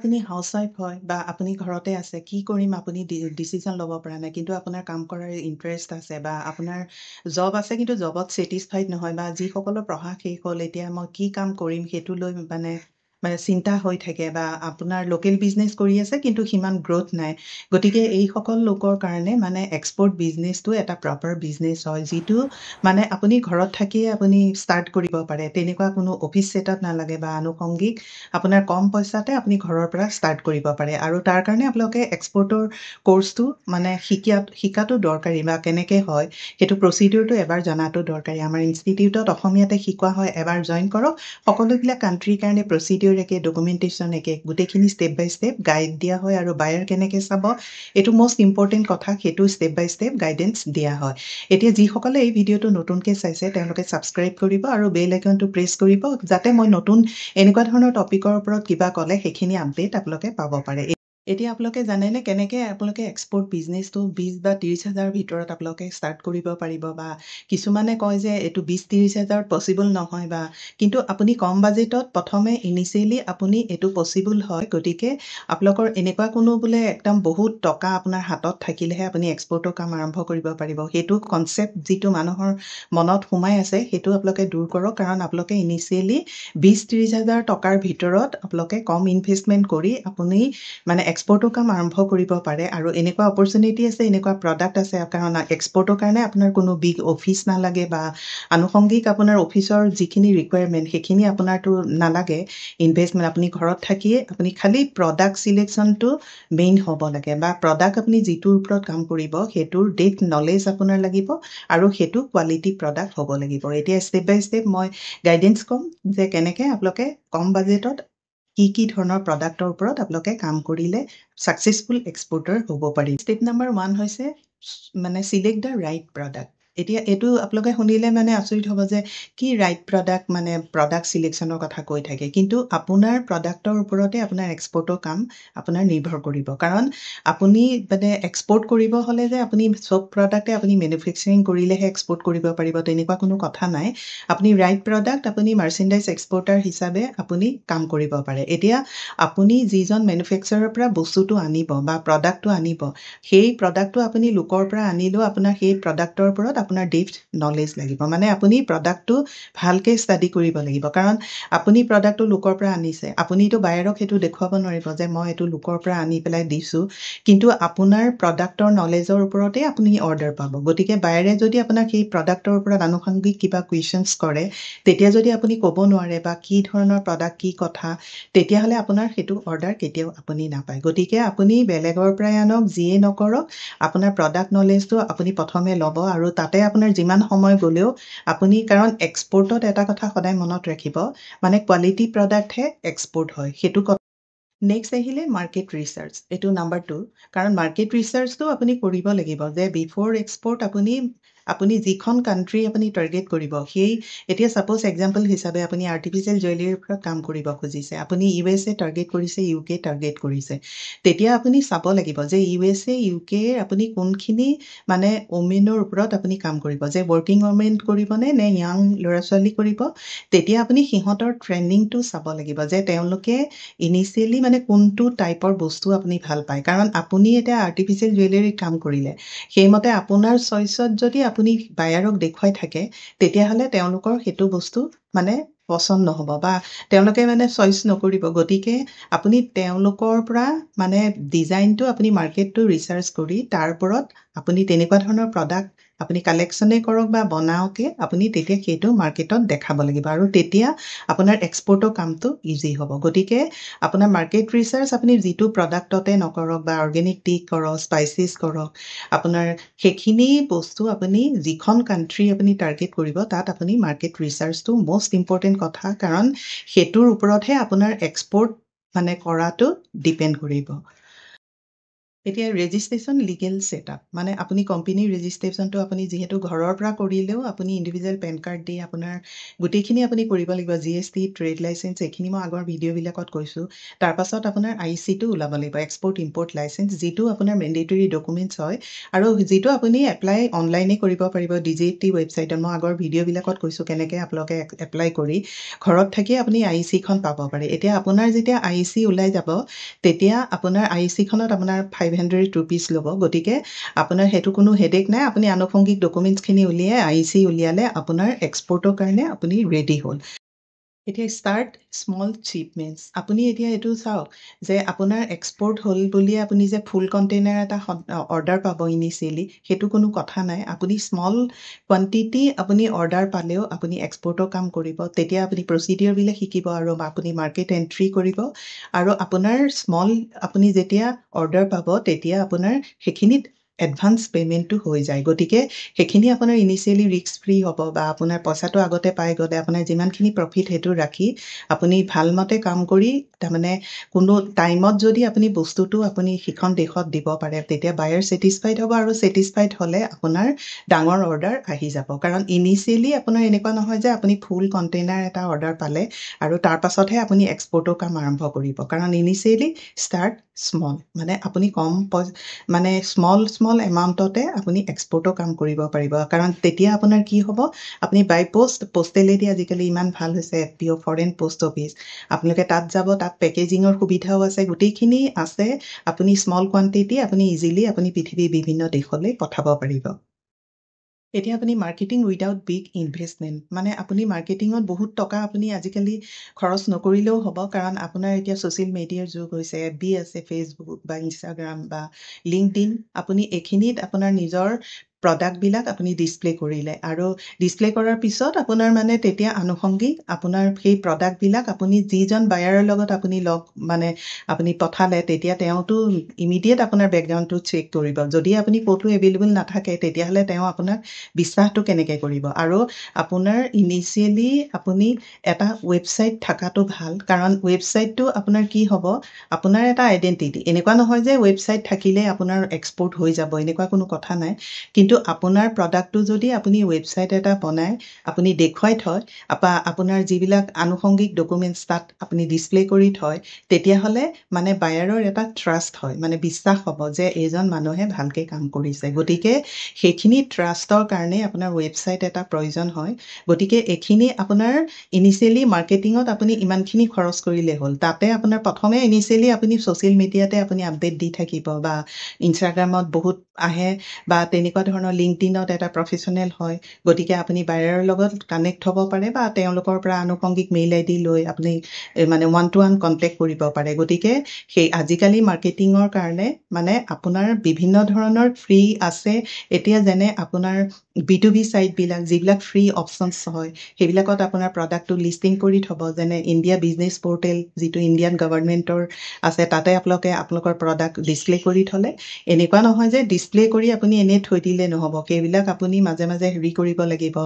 আপুনি হাউচৱাইফ হয় বা আপুনি ঘৰতে আছে কি কৰিম আপুনি ডিচিজন ল'ব পৰা নাই কিন্তু আপোনাৰ কাম কৰাৰ ইণ্টাৰেষ্ট আছে বা আপোনাৰ জব আছে কিন্তু জবত ছেটিছফাইড নহয় বা যিসকলৰ পঢ়া শেষ হ'ল এতিয়া মই কি কাম কৰিম সেইটো লৈ মানে মানে চিন্তা হৈ থাকে বা আপোনাৰ লোকেল বিজনেছ কৰি আছে কিন্তু সিমান গ্ৰ'থ নাই গতিকে এইসকল লোকৰ কাৰণে মানে এক্সপৰ্ট বিজনেছটো এটা প্ৰপাৰ বিজনেছ হয় যিটো মানে আপুনি ঘৰত থাকিয়ে আপুনি ষ্টাৰ্ট কৰিব পাৰে তেনেকুৱা কোনো অফিচ ছেটআপ নালাগে বা আনুষংগিক আপোনাৰ কম পইচাতে আপুনি ঘৰৰ পৰা ষ্টাৰ্ট কৰিব পাৰে আৰু তাৰ কাৰণে আপোনালোকে এক্সপৰ্টৰ কোৰ্চটো মানে শিকাটো দৰকাৰী বা কেনেকৈ হয় সেইটো প্ৰচিডিউৰটো এবাৰ জনাটো দৰকাৰী আমাৰ ইনষ্টিটিউটত অসমীয়াতে শিকোৱা হয় এবাৰ জইন কৰক সকলোবিলাক কাণ্ট্ৰিৰ কাৰণে প্ৰচিডিউৰ একে ডকুমেণ্টেশ্যন একে গোটেইখিনি ষ্টেপ বাই ষ্টেপ গাইড দিয়া হয় আৰু বায়াৰ কেনেকৈ চাব এইটো মষ্ট ইম্পৰ্টেণ্ট কথা সেইটো ষ্টেপ বাই ষ্টেপ গাইডেন্স দিয়া হয় এতিয়া যিসকলে এই ভিডিঅ'টো নতুনকৈ চাইছে তেওঁলোকে ছাবস্ক্ৰাইব কৰিব আৰু বেল আইকনটো প্ৰেছ কৰিব যাতে মই নতুন এনেকুৱা ধৰণৰ টপিকৰ ওপৰত কিবা ক'লে সেইখিনি আপডেট আপোনালোকে পাব পাৰে এতিয়া আপোনালোকে জানেনে কেনেকৈ আপোনালোকে এক্সপৰ্ট বিজনেছটো 20 বা 30,000 ভিতৰত আপোনালোকে ষ্টাৰ্ট কৰিব পাৰিব বা কিছুমানে কয় যে এইটো 20-30,000 পচিবল নহয় বা কিন্তু আপুনি কম বাজেটত প্ৰথমে ইনিচিয়েলি আপুনি এইটো পচিবল হয় গতিকে আপোনালোকৰ এনেকুৱা কোনো বোলে একদম বহুত টকা আপোনাৰ হাতত থাকিলেহে আপুনি এক্সপৰ্টৰ কাম আৰম্ভ কৰিব পাৰিব সেইটো কনচেপ্ট যিটো মানুহৰ মনত সোমাই আছে সেইটো আপোনালোকে দূৰ কৰক কাৰণ আপোনালোকে ইনিচিয়েলি 20-30,000 টকাৰ ভিতৰত আপোনালোকে কম ইনভেষ্টমেণ্ট কৰি আপুনি মানে এক্সপৰ্টৰ কাম আৰম্ভ কৰিব পাৰে আৰু এনেকুৱা অপৰচুনিটি আছে এনেকুৱা প্ৰডাক্ট আছে কাৰণ এক্সপৰ্টৰ কাৰণে আপোনাৰ কোনো বিগ অফিচ নালাগে বা আনুষংগিক আপোনাৰ অফিচৰ যিখিনি ৰিকুৱাৰমেণ্ট সেইখিনি আপোনাৰতো নালাগে ইনভেষ্টমেণ্ট আপুনি ঘৰত থাকিয়ে আপুনি খালি প্ৰডাক্ট চিলেকশ্যনটো মেইন হ'ব লাগে বা প্ৰডাক্ট আপুনি যিটোৰ ওপৰত কাম কৰিব সেইটোৰ ডেপথ নলেজ আপোনাৰ লাগিব আৰু সেইটো কোৱালিটি প্ৰডাক্ট হ'ব লাগিব এতিয়া ষ্টেপ বাই ষ্টেপ মই গাইডেন্স ক'ম যে কেনেকৈ আপোনালোকে কম বাজেটত কি ধৰণৰ প্ৰডাক্টৰ ওপৰত আপোনালোকে কাম কৰিলে ছাকচেছফুল এক্সপৰ্টাৰ হ'ব পাৰি ষ্টেপ নাম্বাৰ 1 হৈছে মানে চিলেক্ট দ্য ৰাইট প্ৰডাক্ট এতিয়া এইটো আপোনালোকে শুনিলে মানে আচৰিত হ'ব যে কি ৰাইট প্ৰডাক্ট মানে প্ৰডাক্ট চিলেকশ্যনৰ কথা কৈ থাকে কিন্তু আপোনাৰ প্ৰডাক্টৰ ওপৰতে আপোনাৰ এক্সপৰ্টৰ কাম আপোনাৰ নিৰ্ভৰ কৰিব কাৰণ আপুনি মানে এক্সপৰ্ট কৰিব হ'লে যে আপুনি চব প্ৰডাক্টে আপুনি মেনুফেকচাৰিং কৰিলেহে এক্সপৰ্ট কৰিব পাৰিব তেনেকুৱা কোনো কথা নাই আপুনি ৰাইট প্ৰডাক্ট আপুনি মাৰ্চেণ্টাইজ এক্সপৰ্টাৰ হিচাপে আপুনি কাম কৰিব পাৰে এতিয়া আপুনি যিজন মেনুফেকচাৰৰ পৰা বস্তুটো আনিব বা প্ৰডাক্টটো আনিব সেই প্ৰডাক্টটো আপুনি লোকৰ পৰা আনিলেও আপোনাৰ সেই প্ৰডাক্টৰ ওপৰত আপোনাৰ ডেপথ নলেজ লাগিব মানে আপুনি প্ৰডাক্টটো ভালকৈ ষ্টাডি কৰিব লাগিব কাৰণ আপুনি প্ৰডাক্টটো লোকৰ পৰা আনিছে আপুনিতো বাহিৰক সেইটো দেখুৱাব নোৱাৰিব যে মই এইটো লোকৰ পৰা আনি পেলাই দিছোঁ কিন্তু আপোনাৰ প্ৰডাক্টৰ নলেজৰ ওপৰতে আপুনি অৰ্ডাৰ পাব গতিকে বাহিৰে যদি আপোনাক সেই প্ৰডাক্টৰ ওপৰত আনুষংগিক কিবা কুৱেশ্যনছ কৰে তেতিয়া যদি আপুনি ক'ব নোৱাৰে বা কি ধৰণৰ প্ৰডাক্ট কি কথা তেতিয়াহ'লে আপোনাৰ সেইটো অৰ্ডাৰ কেতিয়াও আপুনি নাপায় গতিকে আপুনি বেলেগৰ পৰাই আনক যিয়ে নকৰক আপোনাৰ প্ৰডাক্ট নলেজটো আপুনি প্ৰথমে ল'ব আৰু তাতে আপোনাৰ যিমান সময় গ'লেও আপুনি কাৰণ এক্সপৰ্টত এটা কথা সদায় মনত ৰাখিব মানে কোৱালিটি প্ৰডাক্টহে এক্সপৰ্ট হয় সেইটো নেক্সট আহিলে মাৰ্কেট ৰিচাৰ্চ এইটো নাম্বাৰ 2 কাৰণ মাৰ্কেট ৰিচাৰ্চটো আপুনি কৰিব লাগিব যে বিফ'ৰ এক্সপৰ্ট আপুনি যিখন কাণ্ট্ৰি আপুনি টাৰ্গেট কৰিব সেই এতিয়া ছাপ'জ এক্সাম্পল হিচাপে আপুনি আৰ্টিফিচিয়েল জুৱেলাৰীৰ ওপৰত কাম কৰিব খুজিছে আপুনি USA টাৰ্গেট কৰিছে UK টাৰ্গেট কৰিছে তেতিয়া আপুনি চাব লাগিব যে USA UK আপুনি কোনখিনি মানে ওমেনৰ ওপৰত আপুনি কাম কৰিব যে ৱৰ্কিং ওমেন কৰিবনে নে য়াং ল'ৰা ছোৱালী কৰিব তেতিয়া আপুনি সিহঁতৰ ট্ৰেণ্ডিংটো চাব লাগিব যে তেওঁলোকে ইনিচিয়েলি মানে কোনটো টাইপৰ বস্তু আপুনি ভাল পায় কাৰণ আপুনি এতিয়া আৰ্টিফিচিয়েল জুৱেলাৰীত কাম কৰিলে সেইমতে আপোনাৰ চইচত যদি আপুনি বায়াৰক দেখুৱাই থাকে তেতিয়াহ'লে তেওঁলোকৰ সেইটো বস্তু মানে পচন্দ নহ'ব বা তেওঁলোকে মানে চইচ নকৰিব গতিকে আপুনি তেওঁলোকৰ পৰা মানে ডিজাইনটো আপুনি মাৰ্কেটটো ৰিচাৰ্চ কৰি তাৰ ওপৰত আপুনি তেনেকুৱা ধৰণৰ প্ৰডাক্ট আপুনি কালেকশ্যনে কৰক বা বনাওকে আপুনি তেতিয়া সেইটো মাৰ্কেটত দেখাব লাগিব আৰু তেতিয়া আপোনাৰ এক্সপৰ্টৰ কামটো ইজি হ'ব গতিকে আপোনাৰ মাৰ্কেট ৰিচাৰ্চ আপুনি যিটো প্ৰডাক্টতে নকৰক বা অৰ্গেনিক টি কৰক স্পাইচেছ কৰক আপোনাৰ সেইখিনি বস্তু আপুনি যিখন কাণ্ট্ৰি আপুনি টাৰ্গেট কৰিব তাত আপুনি মাৰ্কেট ৰিচাৰ্চটো মষ্ট ইম্পৰ্টেণ্ট কথা কাৰণ সেইটোৰ ওপৰতহে আপোনাৰ এক্সপৰ্ট মানে কৰাটো ডিপেণ্ড কৰিব এতিয়া ৰেজিষ্ট্ৰেশ্যন লিগেল ছেটআপ মানে আপুনি কোম্পানীৰ ৰেজিষ্ট্ৰেশ্যনটো আপুনি যিহেতু ঘৰৰ পৰা কৰিলেও আপুনি ইণ্ডিভিজুৱেল পেন কাৰ্ড দি আপোনাৰ গোটেইখিনি আপুনি কৰিব লাগিব GST ট্ৰেড লাইচেঞ্চ এইখিনি মই আগৰ ভিডিঅ'বিলাকত কৈছোঁ তাৰপাছত আপোনাৰ IC টো ওলাব লাগিব এক্সপৰ্ট ইম্পৰ্ট লাইচেঞ্চ যিটো আপোনাৰ মেণ্ডেটৰী ডকুমেণ্টছ হয় আৰু যিটো আপুনি এপ্লাই অনলাইনে কৰিব পাৰিব DGT ৱেবছাইটত মই আগৰ ভিডিঅ'বিলাকত কৈছোঁ কেনেকৈ আপোনালোকে এপ্লাই কৰি ঘৰত থাকি আপুনি IC খন পাব পাৰে এতিয়া আপোনাৰ যেতিয়া IC ওলাই যাব তেতিয়া আপোনাৰ IC খনত আপোনাৰ 500 ৰুপিজ ল'ব গতিকে আপোনাৰ সেইটো কোনো হেডেক নাই আপুনি আনুষংগিক ডকুমেণ্টছখিনি উলিয়াই IC উলিয়ালে আপোনাৰ এক্সপৰ্টৰ কাৰণে আপুনি ৰেডি হ'ল এতিয়া ষ্টাৰ্ট স্মল শ্বিপমেণ্টছ আপুনি এতিয়া এইটো চাওক যে আপোনাৰ এক্সপৰ্ট হ'ল বুলিয়ে আপুনি যে ফুল কণ্টেইনাৰ এটা অৰ্ডাৰ পাব ইনিচিয়েলি সেইটো কোনো কথা নাই আপুনি স্মল কোৱান্টিটি আপুনি অৰ্ডাৰ পালেও আপুনি এক্সপৰ্টৰ কাম কৰিব তেতিয়া আপুনি প্ৰচিডিঅ'ৰবিলাক শিকিব আৰু আপুনি মাৰ্কেট এণ্ট্ৰি কৰিব আৰু আপোনাৰ স্মল আপুনি যেতিয়া অৰ্ডাৰ পাব তেতিয়া আপোনাৰ সেইখিনিত এডভান্স পে'মেণ্টটো হৈ যায় গতিকে সেইখিনি আপোনাৰ ইনিচিয়েলি ৰিস্ক ফ্ৰী হ'ব বা আপোনাৰ পইচাটো আগতে পাই গ'লে আপোনাৰ যিমানখিনি প্ৰফিট সেইটো ৰাখি আপুনি ভালমতে কাম কৰি তাৰমানে কোনো টাইমত যদি আপুনি বস্তুটো আপুনি সিখন দেশত দিব পাৰে তেতিয়া বায়াৰ ছেটিছফাইড হ'ব আৰু ছেটিছফাইড হ'লে আপোনাৰ ডাঙৰ অৰ্ডাৰ আহি যাব কাৰণ ইনিচিয়েলি আপোনাৰ এনেকুৱা নহয় যে আপুনি ফুল কণ্টেইনাৰ এটা অৰ্ডাৰ পালে আৰু তাৰ পাছতহে আপুনি এক্সপৰ্টৰ কাম আৰম্ভ কৰিব কাৰণ ইনিচিয়েলি ষ্টাৰ্ট স্মল মানে আপুনি কম মানে স্মল এমাউণ্টতে আপুনি এক্সপৰ্টৰ কাম কৰিব পাৰিব কাৰণ তেতিয়া আপোনাৰ কি হ'ব আপুনি বাই পোষ্টেলেদি আজিকালি ইমান ভাল হৈছে FPO ফৰেন পোষ্ট অফিচ আপোনালোকে তাত যাব তাত পেকেজিঙৰ সুবিধাও আছে গোটেইখিনি আছে আপুনি স্মল কোৱান্টিটি আপুনি ইজিলি আপুনি পৃথিৱীৰ বিভিন্ন দেশলৈ পঠাব পাৰিব এতিয়া আপুনি মাৰ্কেটিং উইদাউট বিগ ইনভেষ্টমেণ্ট মানে আপুনি মাৰ্কেটিঙত বহুত টকা আপুনি আজিকালি খৰচ নকৰিলেও হ'ব কাৰণ আপোনাৰ এতিয়া ছ'চিয়েল মিডিয়াৰ যুগ হৈছে FB আছে ফেচবুক বা ইনষ্টাগ্ৰাম বা লিংকডিন আপুনি এইখিনিত আপোনাৰ নিজৰ প্ৰডাক্টবিলাক আপুনি ডিছপ্লে কৰিলে আৰু ডিছপ্লে কৰাৰ পিছত আপোনাৰ মানে তেতিয়া আনুষংগিক আপোনাৰ সেই প্ৰডাক্টবিলাক আপুনি যিজন বায়াৰৰ লগত আপুনি মানে আপুনি পঠালে তেতিয়া তেওঁতো ইমিডিয়েট আপোনাৰ বেকগ্ৰাউণ্ডটো চেক কৰিব যদি আপুনি ক'তো এভেইলেবল নাথাকে তেতিয়াহ'লে তেওঁ আপোনাক বিশ্বাসটো কেনেকৈ কৰিব আৰু আপোনাৰ ইনিচিয়েলি আপুনি এটা ৱেবছাইট থকাটো ভাল কাৰণ ৱেবছাইটটো আপোনাৰ কি হ'ব আপোনাৰ এটা আইডেণ্টিটি এনেকুৱা নহয় যে ৱেবছাইট থাকিলে আপোনাৰ এক্সপৰ্ট হৈ যাব এনেকুৱা কোনো কথা নাই কিন্তু আপোনাৰ প্ৰডাক্টটো যদি আপুনি ৱেবছাইট এটা বনাই আপুনি দেখুৱাই থয় আপোনাৰ যিবিলাক আনুষংগিক ডকুমেণ্টছ তাত আপুনি ডিছপ্লে কৰি থয় তেতিয়াহ'লে মানে বায়াৰৰ এটা ট্ৰাষ্ট হয় মানে বিশ্বাস হ'ব যে এইজন মানুহে ভালকৈ কাম কৰিছে গতিকে সেইখিনি ট্ৰাষ্টৰ কাৰণে আপোনাৰ ৱেবছাইট এটা প্ৰয়োজন হয় গতিকে এইখিনি আপোনাৰ ইনিচিয়েলি মাৰ্কেটিঙত আপুনি ইমানখিনি খৰচ কৰিলে হ'ল তাতে আপোনাৰ প্ৰথমে ইনিচিয়েলি আপুনি ছ'চিয়েল মিডিয়াতে আপুনি আপডেট দি থাকিব বা ইনষ্টাগ্ৰামত বহুত আহে বা তেনেকুৱা ধৰণৰ লিংকডিনত এটা প্ৰফেশ্যনেল হয় গতিকে আপুনি বায়াৰৰ লগত কানেক্ট হ'ব পাৰে বা তেওঁলোকৰ পৰা আনুষংগিক মেইল ID লৈ আপুনি মানে ওৱান কণ্টেক্ট কৰিব পাৰে গতিকে সেই আজিকালি মাৰ্কেটিঙৰ কাৰণে মানে আপোনাৰ বিভিন্ন ধৰণৰ ফ্ৰী আছে এতিয়া যেনে আপোনাৰ B2B ছাইটবিলাক যিবিলাক ফ্ৰী অপশ্যনছ হয় সেইবিলাকত আপোনাৰ প্ৰডাক্টটো লিষ্টিং কৰি থ'ব যেনে ইণ্ডিয়া বিজনেছ পৰ্টেল যিটো ইণ্ডিয়ান গভৰ্ণমেণ্টৰ আছে তাতে আপোনালোকৰ প্ৰডাক্ট ডিছপ্লে কৰি থ'লে এনেকুৱা নহয় যে ডিছপ্লে কৰি আপুনি এনেই থৈ দিলে নহ'ব সেইবিলাক আপুনি মাজে মাজে হেৰি কৰিব লাগিব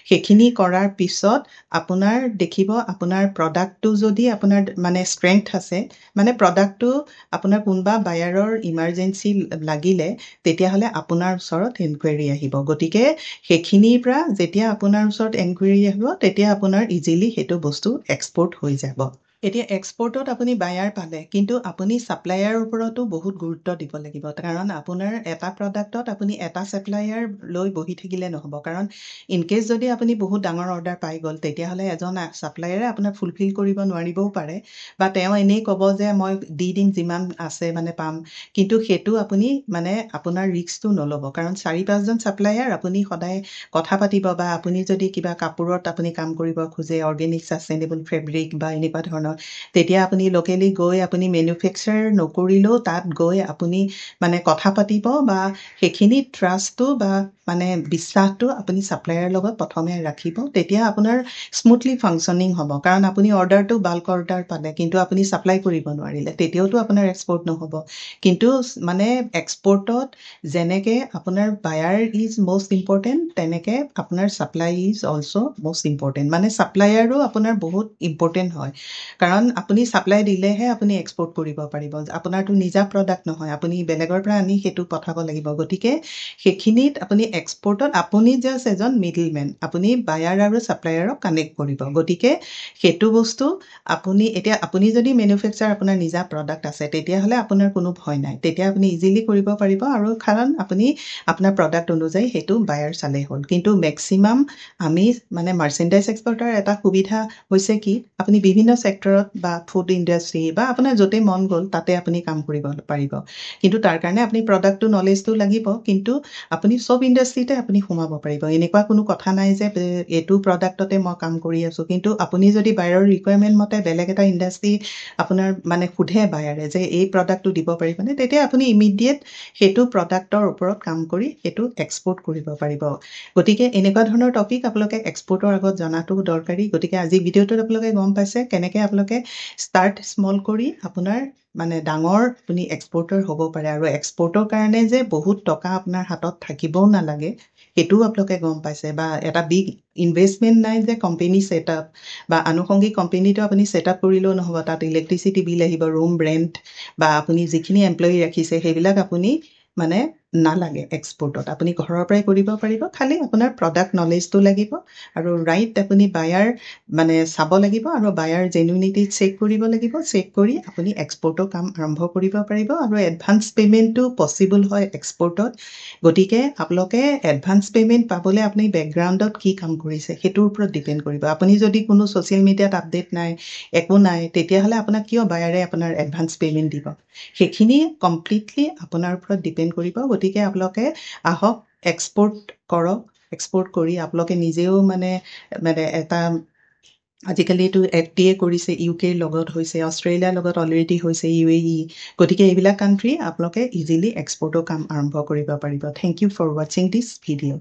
সেইখিনি কৰাৰ পিছত আপোনাৰ দেখিব আপোনাৰ প্ৰডাক্টটো যদি আপোনাৰ মানে ষ্ট্ৰেংথ আছে মানে প্ৰডাক্টটো আপোনাৰ কোনোবা বায়াৰৰ ইমাৰ্জেঞ্চি লাগিলে তেতিয়াহ'লে আপোনাৰ ওচৰত এনকুৱাৰী আহিব গতিকে সেইখিনিৰ পৰা যেতিয়া আপোনাৰ ওচৰত এনকুৱাৰী আহিব তেতিয়া আপোনাৰ ইজিলি সেইটো বস্তু এক্সপৰ্ট হৈ যাব এতিয়া এক্সপৰ্টত আপুনি বায়াৰ পালে কিন্তু আপুনি ছাপ্লায়াৰৰ ওপৰতো বহুত গুৰুত্ব দিব লাগিব কাৰণ আপোনাৰ এটা প্ৰডাক্টত আপুনি এটা ছাপ্লায়াৰ লৈ বহি থাকিলে নহ'ব কাৰণ ইনকেছ যদি আপুনি বহুত ডাঙৰ অৰ্ডাৰ পাই গ'ল তেতিয়াহ'লে এজন ছাপ্লায়াৰে আপোনাক ফুলফিল কৰিব নোৱাৰিবও পাৰে বা তেওঁ এনেই ক'ব যে মই দি দিম যিমান আছে মানে পাম কিন্তু সেইটো আপুনি মানে আপোনাৰ ৰিস্কটো নল'ব কাৰণ 4-5জন ছাপ্লায়াৰ আপুনি সদায় কথা পাতিব বা আপুনি যদি কিবা কাপোৰত আপুনি কাম কৰিব খোজে অৰ্গেনিক ছাষ্টেইনেবল ফেব্ৰিক বা এনেকুৱা ধৰণৰ তেতিয়া আপুনি লোকেলি গৈ আপুনি মেনুফেকচাৰ নকৰিলেও তাত গৈ আপুনি মানে কথা পাতিব বা সেইখিনি ট্ৰাষ্টটো বা মানে বিশ্বাসটো আপুনি ছাপ্লায়াৰৰ লগত প্ৰথমে ৰাখিব তেতিয়া আপোনাৰ স্মুথলি ফাংচনিং হ'ব কাৰণ আপুনি অৰ্ডাৰটো বাল্ক অৰ্ডাৰ পালে কিন্তু আপুনি ছাপ্লাই কৰিব নোৱাৰিলে তেতিয়াওতো আপোনাৰ এক্সপৰ্ট নহ'ব কিন্তু মানে এক্সপৰ্টত যেনেকৈ আপোনাৰ বায়াৰ ইজ মষ্ট ইম্পৰ্টেণ্ট তেনেকৈ আপোনাৰ supply is also' most important মানে ছাপ্লায়াৰো আপোনাৰ বহুত ইম্পৰ্টেণ্ট হয় কাৰণ আপুনি ছাপ্লাই দিলেহে আপুনি এক্সপৰ্ট কৰিব পাৰিব। আপোনাৰতো নিজা প্ৰডাক্ট নহয়, আপুনি বেলেগৰ পৰা আনি সেইটো পঠাব লাগিব। গতিকে সেইখিনিত আপুনি এক্সপৰ্টত আপুনি জাষ্ট এজন মিডলমেন, আপুনি বায়াৰ আৰু ছাপ্লায়াৰক কানেক্ট কৰিব। গতিকে সেইটো বস্তু এতিয়া আপুনি যদি মেনুফেকচাৰ আপোনাৰ নিজা প্ৰডাক্ট আছে, তেতিয়াহ'লে আপোনাৰ কোনো ভয় নাই। তেতিয়া আপুনি ইজিলি কৰিব পাৰিব, আৰু কাৰণ আপুনি আপোনাৰ প্ৰডাক্ট অনুযায়ী সেইটো বায়াৰ চালেই হ'ল। কিন্তু মেক্সিমাম আমি মানে মাৰ্চেণ্টাইজ এক্সপৰ্টাৰ এটা সুবিধা হৈছে কি, আপুনি বিভিন্ন ছেক্টৰত বা ফুড ইণ্ডাষ্ট্ৰি বা আপোনাৰ য'তেই মন গ'ল তাতে আপুনি কাম কৰিব পাৰিব। কিন্তু তাৰ কাৰণে আপুনি প্ৰডাক্টটো নলেজটো লাগিব, কিন্তু আপুনি চব ইণ্ডাষ্ট্ৰিতে আপুনি সোমাব পাৰিব। এনেকুৱা কোনো কথা নাই যে এইটো প্ৰডাক্টতে মই কাম কৰি আছোঁ, কিন্তু আপুনি যদি বায়াৰৰ ৰিকুৱাৰমেণ্ট মতে বেলেগ এটা ইণ্ডাষ্ট্ৰি আপোনাৰ মানে সোধে বায়াৰে যে এই প্ৰডাক্টটো দিব পাৰিবনে, তেতিয়া আপুনি ইমিডিয়েট সেইটো প্ৰডাক্টৰ ওপৰত কাম কৰি সেইটো এক্সপৰ্ট কৰিব পাৰিব। গতিকে এনেকুৱা ধৰণৰ টপিক আপোনালোকে এক্সপৰ্টৰ আগত জনাটো দৰকাৰী। গতিকে আজি ভিডিঅ'টোত আপোনালোকে গম পাইছে কেনেকৈ আপোনালোকে ষ্টাৰ্ট স্মল কৰি আপোনাৰ মানে ডাঙৰ আপুনি এক্সপৰ্টাৰ হ'ব পাৰে, আৰু এক্সপৰ্টৰ কাৰণে যে বহুত টকা আপোনাৰ হাতত থাকিবও নালাগে সেইটোও আপোনালোকে গম পাইছে, বা এটা বিগ ইনভেষ্টমেণ্ট নাই যে কোম্পেনী ছেটআপ বা আনুষংগিক কোম্পেনীটো আপুনি ছেটআপ কৰিলেও নহ'ব। তাত ইলেক্ট্ৰিচিটি বিল আহিব, ৰুম ৰেণ্ট বা আপুনি যিখিনি এমপ্লয়ী ৰাখিছে সেইবিলাক আপুনি মানে নালাগে এক্সপৰ্টত। আপুনি ঘৰৰ পৰাই কৰিব পাৰিব, খালি আপোনাৰ প্ৰডাক্ট নলেজটো লাগিব আৰু ৰাইট আপুনি বায়াৰ মানে চাব লাগিব, আৰু বায়াৰ জেনুইনিটি চেক কৰিব লাগিব। চেক কৰি আপুনি এক্সপৰ্টৰ কাম আৰম্ভ কৰিব পাৰিব, আৰু এডভান্স পে'মেণ্টটো পচিবল হয় এক্সপৰ্টত। গতিকে আপোনালোকে এডভান্স পে'মেণ্ট পাবলৈ আপুনি বেকগ্ৰাউণ্ডত কি কাম কৰিছে সেইটোৰ ওপৰত ডিপেণ্ড কৰিব। আপুনি যদি কোনো ছ'চিয়েল মিডিয়াত আপডেট নাই, একো নাই, তেতিয়াহ'লে আপোনাক কিয় বায়াৰে আপোনাৰ এডভান্স পে'মেণ্ট দিব? সেইখিনি কমপ্লিটলি আপোনাৰ ওপৰত ডিপেণ্ড কৰিব। গতিকে আপোনালোকে আহক, এক্সপৰ্ট কৰক। এক্সপৰ্ট কৰি আপোনালোকে নিজেও মানে এটা আজিকালিতো FTA কৰিছে, UK লগত হৈছে, অষ্ট্ৰেলিয়াৰ লগত অলৰেডি হৈছে, UAE। গতিকে এইবিলাক কাণ্ট্ৰি আপোনালোকে ইজিলি এক্সপৰ্টৰ কাম আৰম্ভ কৰিব পাৰিব। থেংক ইউ ফৰ ৱাচিং দিছ ভিডিঅ'।